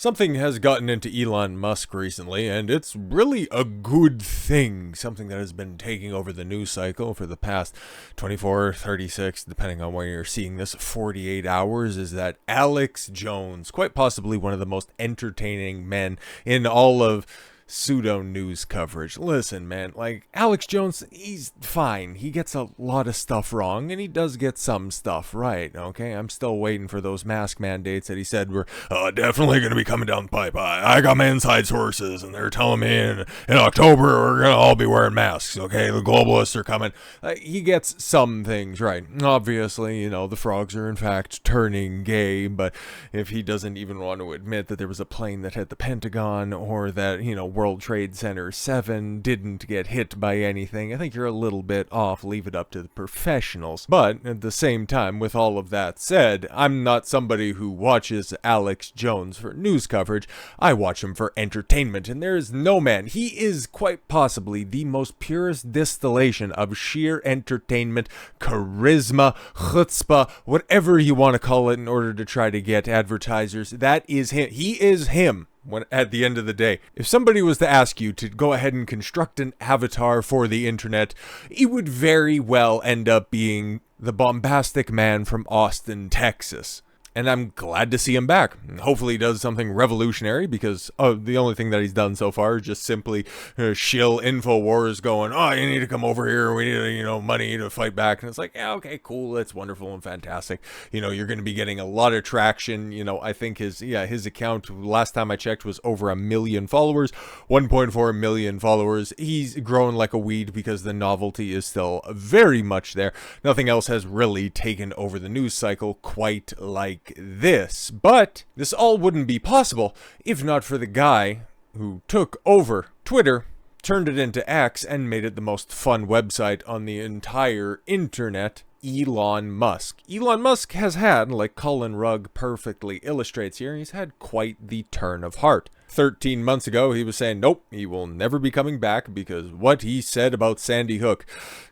Something has gotten into Elon Musk recently, and it's really a good thing. Something that has been taking over the news cycle for the past 24, 36, depending on when you're seeing this, 48 hours, is that Alex Jones, quite possibly one of the most entertaining men in all of pseudo news coverage. Listen, man, like Alex Jones, he's fine. He gets a lot of stuff wrong, and he does get some stuff right. Okay, I'm still waiting for those mask mandates that he said were definitely going to be coming down the pipe. I got my inside sources, and they're telling me in October we're going to all be wearing masks. Okay, the globalists are coming. He gets some things right. Obviously, the frogs are in fact turning gay, but if he doesn't even want to admit that there was a plane that hit the Pentagon, or that, World Trade Center 7 didn't get hit by anything, I think you're a little bit off. Leave it up to the professionals. But at the same time, with all of that said, I'm not somebody who watches Alex Jones for news coverage. I watch him for entertainment, and there is no man. He is quite possibly the most purest distillation of sheer entertainment, charisma, chutzpah, whatever you want to call it, in order to try to get advertisers. That is him. He is him. When at the end of the day, if somebody was to ask you to go ahead and construct an avatar for the internet, it would very well end up being the bombastic man from Austin, Texas. And I'm glad to see him back. Hopefully he does something revolutionary, because the only thing that he's done so far is just simply shill InfoWars going, you need to come over here, we need money to fight back. And it's like, yeah, okay, cool, that's wonderful and fantastic. You're going to be getting a lot of traction. I think his account, last time I checked, was over 1 million followers, 1.4 million followers. He's grown like a weed because the novelty is still very much there. Nothing else has really taken over the news cycle quite like this. But this all wouldn't be possible if not for the guy who took over Twitter, turned it into X, and made it the most fun website on the entire internet. Elon Musk. Elon Musk has had, like Colin Rugg perfectly illustrates here, he's had quite the turn of heart. 13 months ago, he was saying, nope, he will never be coming back because what he said about Sandy Hook.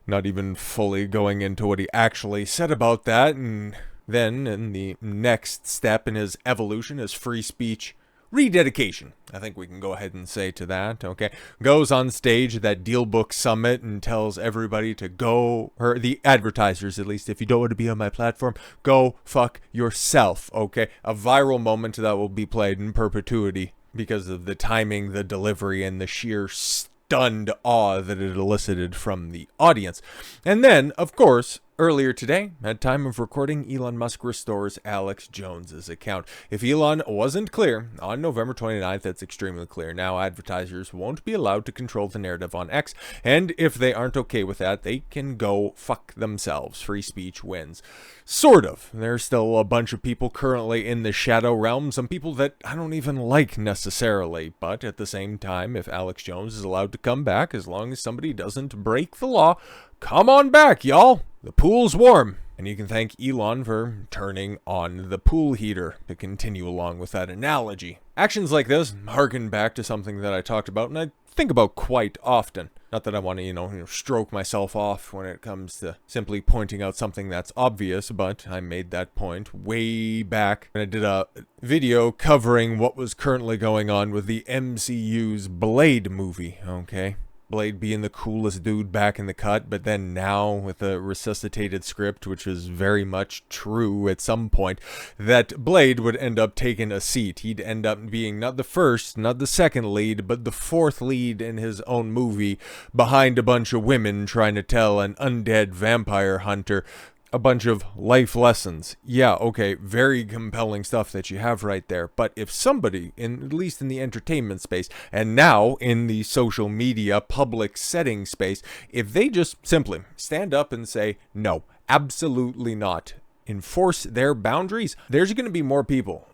Not even fully going into what he actually said about that. And then, in the next step in his evolution, his free speech rededication, I think we can go ahead and say to that, okay? Goes on stage at that DealBook Summit and tells everybody to go, or the advertisers at least, if you don't want to be on my platform, go fuck yourself, okay? A viral moment that will be played in perpetuity because of the timing, the delivery, and the sheer stunned awe that it elicited from the audience. And then, of course, earlier today, at time of recording, Elon Musk restores Alex Jones's account. If Elon wasn't clear, on November 29th, that's extremely clear. Now advertisers won't be allowed to control the narrative on X, and if they aren't okay with that, they can go fuck themselves. Free speech wins. Sort of. There's still a bunch of people currently in the shadow realm, some people that I don't even like necessarily, but at the same time, if Alex Jones is allowed to come back, as long as somebody doesn't break the law, come on back, y'all. The pool's warm. And you can thank Elon for turning on the pool heater, to continue along with that analogy. Actions like this harken back to something that I talked about, and I think about quite often. Not that I want to, stroke myself off when it comes to simply pointing out something that's obvious, but I made that point way back when I did a video covering what was currently going on with the MCU's Blade movie, okay? Blade being the coolest dude back in the cut, but then now with a resuscitated script, which is very much true at some point, that Blade would end up taking a seat. He'd end up being not the first, not the second lead, but the fourth lead in his own movie, behind a bunch of women trying to tell an undead vampire hunter a bunch of life lessons. Yeah, okay, very compelling stuff that you have right there. But if somebody, at least in the entertainment space, and now in the social media public setting space, if they just simply stand up and say, no, absolutely not, enforce their boundaries, there's going to be more people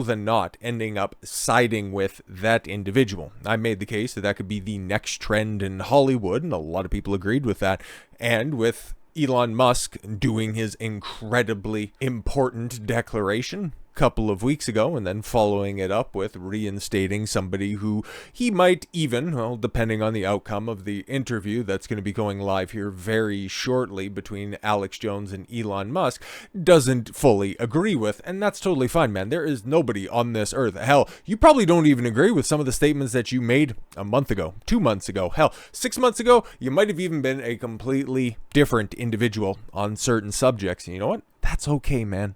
than not ending up siding with that individual. I made the case that could be the next trend in Hollywood, and a lot of people agreed with that. And with Elon Musk doing his incredibly important declaration, couple of weeks ago, and then following it up with reinstating somebody who he might even, well, depending on the outcome of the interview that's going to be going live here very shortly between Alex Jones and Elon Musk, doesn't fully agree with. And that's totally fine, man. There is nobody on this earth. Hell, you probably don't even agree with some of the statements that you made a month ago, 2 months ago, hell, 6 months ago. You might have even been a completely different individual on certain subjects. And you know what? That's okay, man.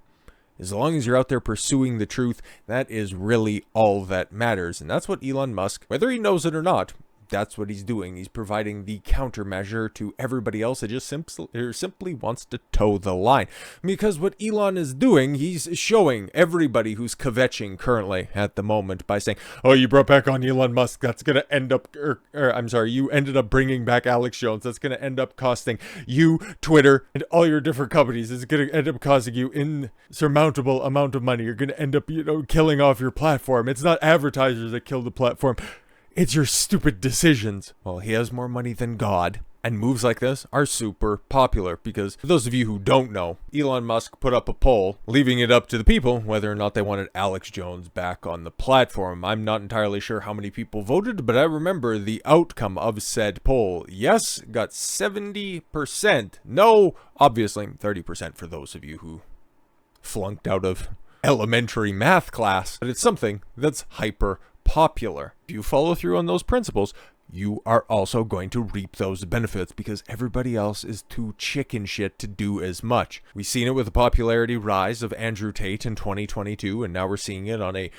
As long as you're out there pursuing the truth, that is really all that matters. And that's what Elon Musk, whether he knows it or not, that's what he's doing. He's providing the countermeasure to everybody else that just simply wants to toe the line. Because what Elon is doing, he's showing everybody who's kvetching currently at the moment by saying, oh, you brought back on Elon Musk. That's going to end up, you ended up bringing back Alex Jones. That's going to end up costing you, Twitter, and all your different companies. It's going to end up costing you insurmountable amount of money. You're going to end up, killing off your platform. It's not advertisers that kill the platform. It's your stupid decisions. Well, he has more money than God. And moves like this are super popular because, for those of you who don't know, Elon Musk put up a poll, leaving it up to the people whether or not they wanted Alex Jones back on the platform. I'm not entirely sure how many people voted, but I remember the outcome of said poll. Yes, got 70%. No, obviously 30% for those of you who flunked out of elementary math class. But it's something that's hyper popular. If you follow through on those principles, you are also going to reap those benefits because everybody else is too chicken shit to do as much. We've seen it with the popularity rise of Andrew Tate in 2022, and now we're seeing it on a,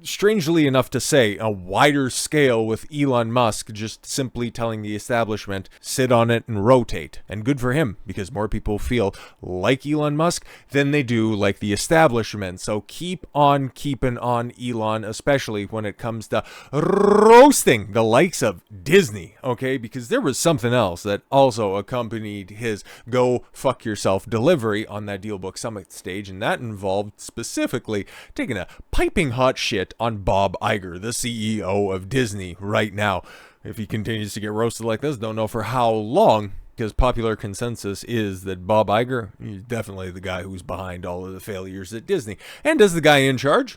strangely enough to say, a wider scale with Elon Musk just simply telling the establishment, sit on it and rotate. And good for him, because more people feel like Elon Musk than they do like the establishment. So keep on keeping on Elon, especially when it comes to roasting the likes of Disney, okay? Because there was something else that also accompanied his go fuck yourself delivery on that DealBook Summit stage, and that involved specifically taking a piping hot shit on Bob Iger, the CEO of Disney right now. If he continues to get roasted like this, don't know for how long, because popular consensus is that Bob Iger is definitely the guy who's behind all of the failures at Disney. And as the guy in charge,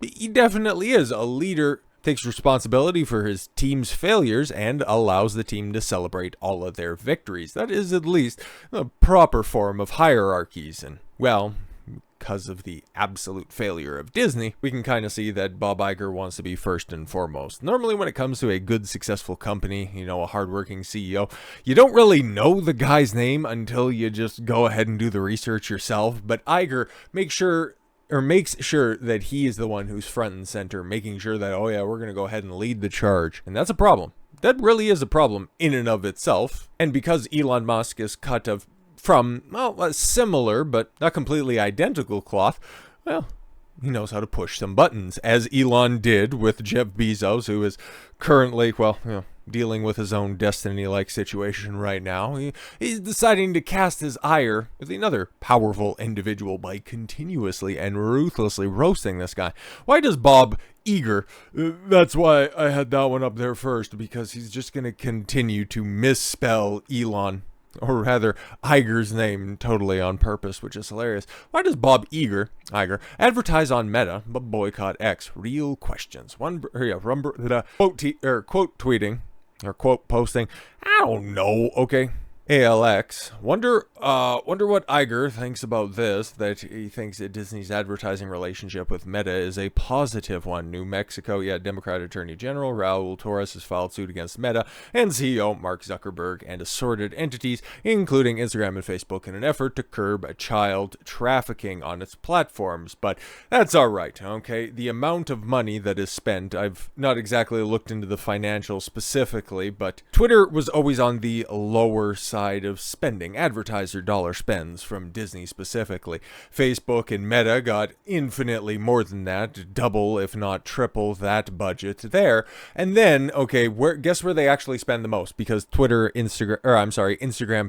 he definitely is a leader, takes responsibility for his team's failures, and allows the team to celebrate all of their victories. That is at least a proper form of hierarchies. And, well, because of the absolute failure of Disney, we can kind of see that Bob Iger wants to be first and foremost. Normally when it comes to a good, successful company, a hardworking CEO, you don't really know the guy's name until you just go ahead and do the research yourself. But Iger makes sure that he is the one who's front and center, making sure that, oh yeah, we're going to go ahead and lead the charge. And that's a problem. That really is a problem in and of itself. And because Elon Musk is cut from, well, a similar but not completely identical cloth, well, he knows how to push some buttons, as Elon did with Jeff Bezos, who is currently, dealing with his own destiny-like situation right now. He's deciding to cast his ire with another powerful individual by continuously and ruthlessly roasting this guy. Why does Bob Iger, that's why I had that one up there first, because he's just going to continue to misspell Elon, or rather Iger's name, totally on purpose, which is hilarious. Why does Bob Iger advertise on Meta but boycott X? Real questions. Quote tweeting or quote posting. I don't know. Okay. ALX. Wonder what Iger thinks about this, that he thinks that Disney's advertising relationship with Meta is a positive one. New Mexico, Democrat Attorney General Raul Torres has filed suit against Meta and CEO Mark Zuckerberg and assorted entities, including Instagram and Facebook, in an effort to curb child trafficking on its platforms. But that's all right, okay? The amount of money that is spent, I've not exactly looked into the financials specifically, but Twitter was always on the lower side of spending, advertiser dollar spends from Disney specifically. Facebook and Meta got infinitely more than that, double if not triple that budget there. And then, okay, guess where they actually spend the most? Because Instagram,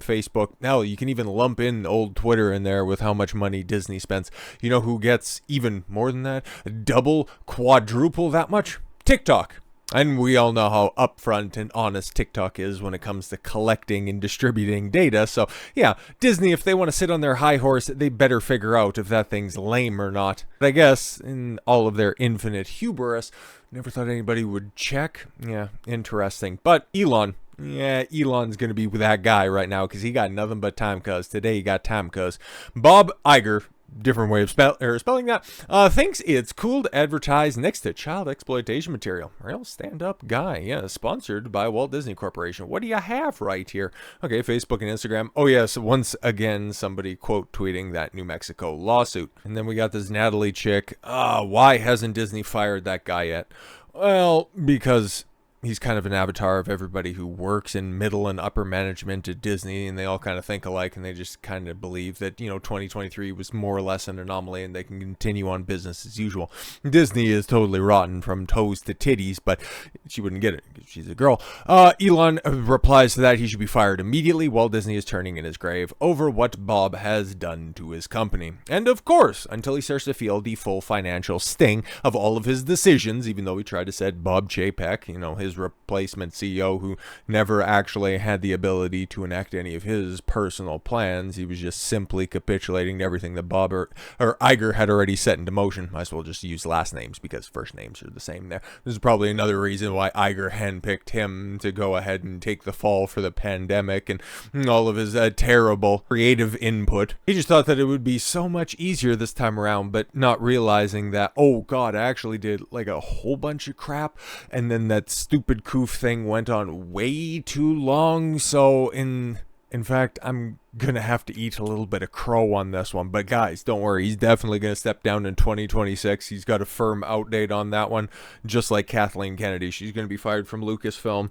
Facebook, now you can even lump in old Twitter in there with how much money Disney spends. You know who gets even more than that? Double, quadruple that much? TikTok. And we all know how upfront and honest TikTok is when it comes to collecting and distributing data. So yeah, Disney, if they want to sit on their high horse, they better figure out if that thing's lame or not. But I guess in all of their infinite hubris, never thought anybody would check. Yeah, interesting. But Elon. Yeah, Elon's going to be that guy right now because he got nothing but time cuz. Today he got time cuz. Bob Iger, different way of spelling that, thinks it's cool to advertise next to child exploitation material. Real stand-up guy. Yeah, sponsored by Walt Disney Corporation. What do you have right here? Okay, Facebook and Instagram. Oh yes, once again, somebody quote tweeting that New Mexico lawsuit. And then we got this Natalie chick. Why hasn't Disney fired that guy yet? Well, because he's kind of an avatar of everybody who works in middle and upper management at Disney, and they all kind of think alike, and they just kind of believe that, 2023 was more or less an anomaly, and they can continue on business as usual. Disney is totally rotten from toes to titties, but she wouldn't get it because she's a girl. Elon replies to that he should be fired immediately while Disney is turning in his grave over what Bob has done to his company. And of course, until he starts to feel the full financial sting of all of his decisions, even though he tried to set Bob Chapek, his replacement CEO, who never actually had the ability to enact any of his personal plans. He was just simply capitulating to everything that Bob or Iger had already set into motion. Might as well just use last names because first names are the same there. This is probably another reason why Iger handpicked him to go ahead and take the fall for the pandemic and all of his terrible creative input. He just thought that it would be so much easier this time around, but not realizing that, oh God, I actually did like a whole bunch of crap, and then that stupid coof thing went on way too long. So in fact, I'm gonna have to eat a little bit of crow on this one. But guys, don't worry, he's definitely gonna step down in 2026. He's got a firm out date on that one, just like Kathleen Kennedy. She's gonna be fired from Lucasfilm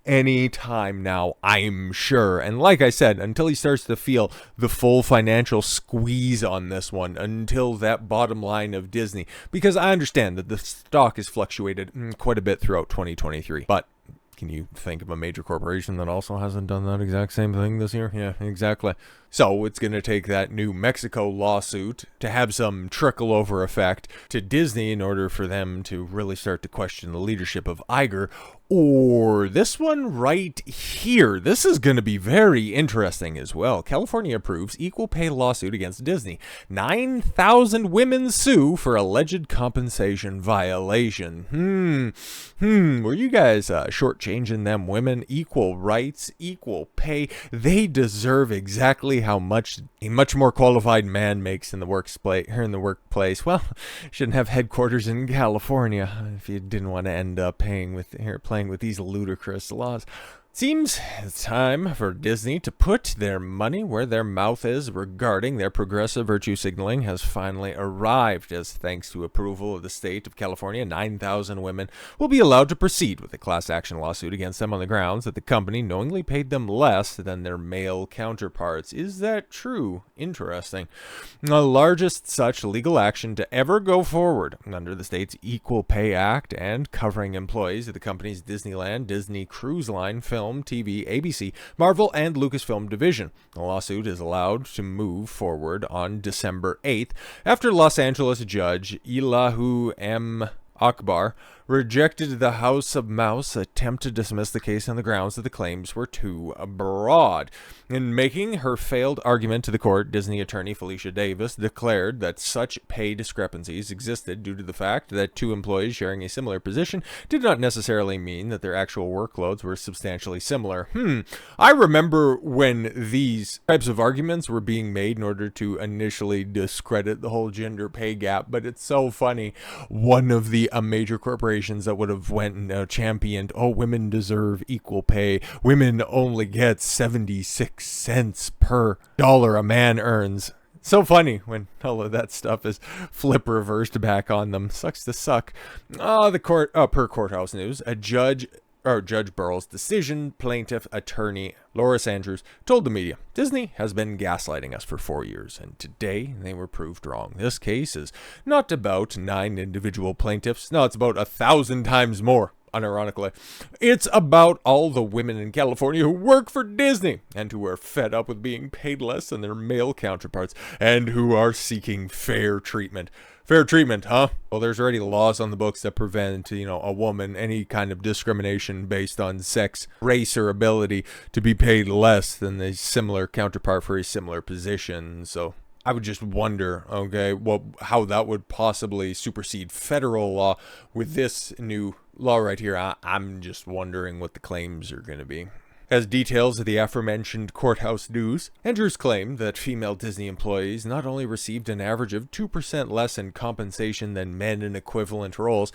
anytime now, I'm sure. And like I said, until he starts to feel the full financial squeeze on this one, until that bottom line of Disney, because I understand that the stock has fluctuated quite a bit throughout 2023, but can you think of a major corporation that also hasn't done that exact same thing this year? Yeah, exactly. So it's going to take that New Mexico lawsuit to have some trickle over effect to Disney in order for them to really start to question the leadership of Iger. Or this one right here. This is going to be very interesting as well. California approves equal pay lawsuit against Disney. 9,000 women sue for alleged compensation violation. Were you guys shortchanging them women? Equal rights, equal pay. They deserve exactly how much a much more qualified man makes in the workplace. Well, shouldn't have headquarters in California if you didn't want to end up playing with these ludicrous laws. Seems it's time for Disney to put their money where their mouth is regarding their progressive virtue signaling has finally arrived, as thanks to approval of the state of California, 9,000 women will be allowed to proceed with a class action lawsuit against them on the grounds that the company knowingly paid them less than their male counterparts. Is that true? Interesting. The largest such legal action to ever go forward under the state's Equal Pay Act and covering employees of the company's Disneyland, Disney Cruise Line, Film, TV, ABC, Marvel, and Lucasfilm division. The lawsuit is allowed to move forward on December 8th after Los Angeles judge Elahu M. Akbar rejected the House of Mouse attempt to dismiss the case on the grounds that the claims were too broad. In making her failed argument to the court, Disney attorney Felicia Davis declared that such pay discrepancies existed due to the fact that two employees sharing a similar position did not necessarily mean that their actual workloads were substantially similar. I remember when these types of arguments were being made in order to initially discredit the whole gender pay gap, but it's so funny. One of the major corporations that would have went and championed, women deserve equal pay. Women only get 76 cents per dollar a man earns. So funny when all of that stuff is flip reversed back on them. Sucks to suck. Per Courthouse News, Judge Burrell's decision, plaintiff attorney Loris Andrews told the media, Disney has been gaslighting us for 4 years, and today they were proved wrong. This case is not about 9 individual plaintiffs. No, it's about 1,000 times more. unironically. It's about all the women in California who work for Disney and who are fed up with being paid less than their male counterparts and who are seeking fair treatment. Fair treatment, huh? Well, there's already laws on the books that prevent, a woman, any kind of discrimination based on sex, race, or ability to be paid less than a similar counterpart for a similar position. So I would just wonder, how that would possibly supersede federal law with this new law right here. I'm just wondering what the claims are going to be. As details of the aforementioned courthouse news, Andrews claimed that female Disney employees not only received an average of 2% less in compensation than men in equivalent roles.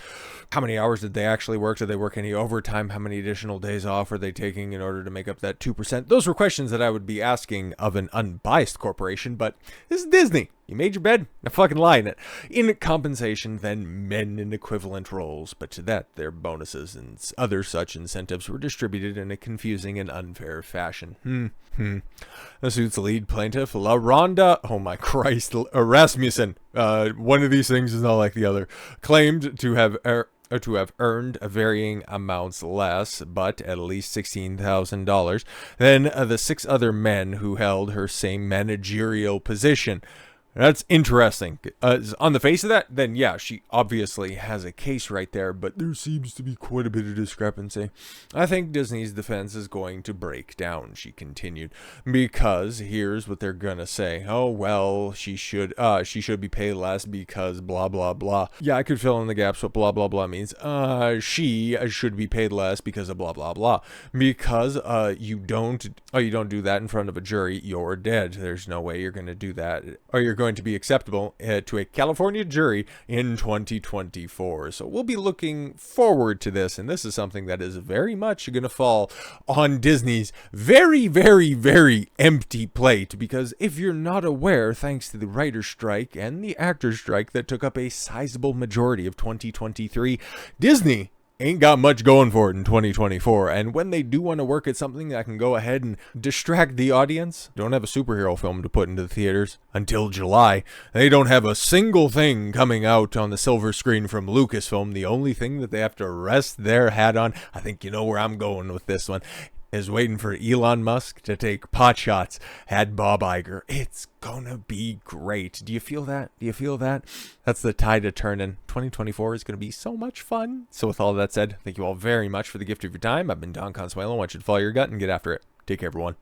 How many hours did they actually work? Did they work any overtime? How many additional days off are they taking in order to make up that 2%? Those were questions that I would be asking of an unbiased corporation, but this is Disney. You made your bed, now fucking lie in it. In compensation than men in equivalent roles, but to that, their bonuses and other such incentives were distributed in a confusing and unfair fashion. The suit's lead plaintiff, La Ronda, oh my Christ, Rasmussen, one of these things is not like the other, claimed to have earned varying amounts less, but at least $16,000, than the 6 other men who held her same managerial position. That's interesting. On the face of that, then yeah, she obviously has a case right there, but there seems to be quite a bit of discrepancy. I think Disney's defense is going to break down, she continued, because here's what they're gonna say. Oh, well, she should be paid less because blah, blah, blah. Yeah, I could fill in the gaps what blah, blah, blah means. She should be paid less because of blah, blah, blah. Because you don't do that in front of a jury, you're dead. There's no way you're gonna do that, or you're going to be acceptable to a California jury in 2024. So we'll be looking forward to this, and this is something that is very much going to fall on Disney's very, very, very empty plate, because if you're not aware, thanks to the writer's strike and the actor's strike that took up a sizable majority of 2023, Disney ain't got much going for it in 2024, and when they do want to work at something that can go ahead and distract the audience, don't have a superhero film to put into the theaters until July. They don't have a single thing coming out on the silver screen from Lucasfilm. The only thing that they have to rest their hat on, I think you know where I'm going with this one, is waiting for Elon Musk to take pot shots at Bob Iger. It's gonna be great. Do you feel that? That's the tide of turning. 2024 is gonna be so much fun. So with all that said, thank you all very much for the gift of your time. I've been Don Consuelo. I want you to follow your gut and get after it. Take care, everyone.